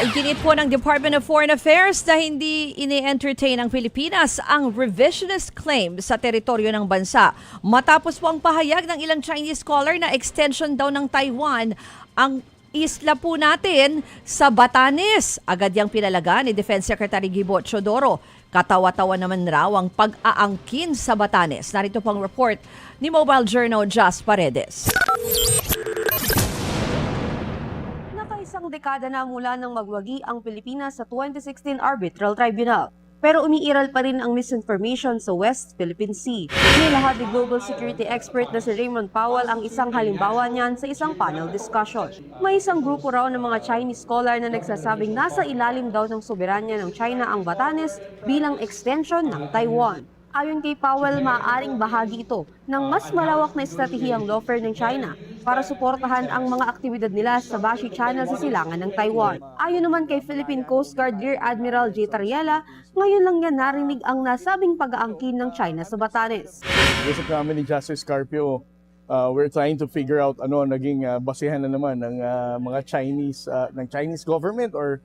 Iginit po ng Department of Foreign Affairs na hindi ini-entertain ng Pilipinas ang revisionist claim sa teritoryo ng bansa. Matapos po ang pahayag ng ilang Chinese scholar na extension daw ng Taiwan ang isla po natin sa Batanes. Agad yang pinalaga ni Defense Secretary Gibo Teodoro. Katawa-tawa naman raw ang pag-aangkin sa Batanes. Narito po ang report ni Mobile Journal Jas Paredes. Isang dekada na mula nang magwagi ang Pilipinas sa 2016 Arbitral Tribunal. Pero umiiral pa rin ang misinformation sa West Philippine Sea. Nilahad ni global security expert na si Raymond Powell ang isang halimbawa niyan sa isang panel discussion. May isang grupo raw ng mga Chinese scholar na nagsasabing nasa ilalim daw ng soberanya ng China ang Batanes bilang extension ng Taiwan. Ayon kay Powell, maaaring bahagi ito ng mas malawak na estratehiyang lawfare ng China para suportahan ang mga aktibidad nila sa Bashi Channel sa silangan ng Taiwan. Ayon naman kay Philippine Coast Guard Rear Admiral J. Tariela, ngayon lang niya narinig ang nasabing pag-aangkin ng China sa Batanes. Sa kami ni Justice Carpio, we're trying to figure out ano naging basehan na naman ng mga Chinese government or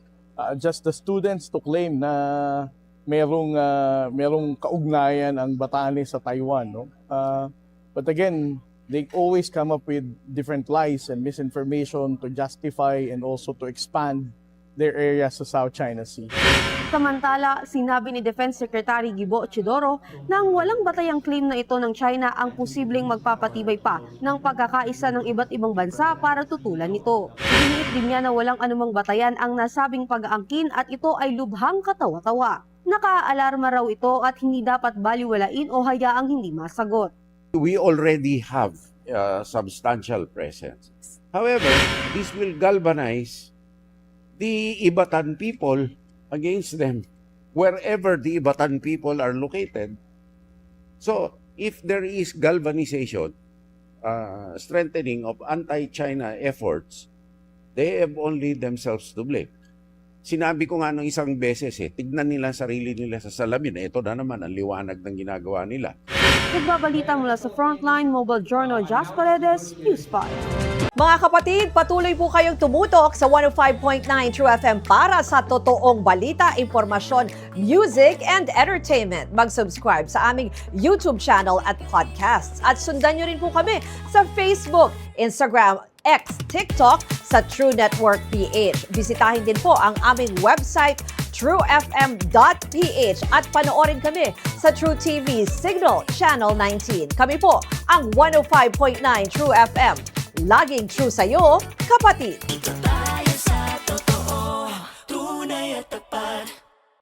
just the students to claim na merong kaugnayan ang Batanes sa Taiwan, no? But again, they always come up with different lies and misinformation to justify and also to expand their area sa South China Sea. Samantala, sinabi ni Defense Secretary Gibo Teodoro na ang walang batayang claim na ito ng China ang posibleng magpapatibay pa ng pagkakaisa ng iba't ibang bansa para tutulan ito. Iniit din niya na walang anumang batayan ang nasabing pag-aangkin at ito ay lubhang katawa-tawa. Nakaalarma raw ito at hindi dapat baliwalain o hayaang hindi masagot. We already have substantial presence. However, this will galvanize the Ivatan people against them wherever the Ivatan people are located. So, if there is galvanization, strengthening of anti-China efforts, they have only themselves to blame. Sinabi ko nga nung isang beses, tignan nila sarili nila sa salamin. Ito na naman ang liwanag ng ginagawa nila. Nagbabalita mula sa Frontline, Mobile Journal Jas Paredes, News 5. Mga kapatid, patuloy po kayong tumutok sa 105.9 True FM para sa totoong balita, impormasyon, music, and entertainment. Mag-subscribe sa aming YouTube channel at podcasts. At sundan nyo rin po kami sa Facebook, Instagram, X, TikTok sa True Network PH. Bisitahin din po ang aming website truefm.ph at panoorin kami sa True TV Signal Channel 19. Kami po ang 105.9 True FM. Laging true sa'yo, kapatid!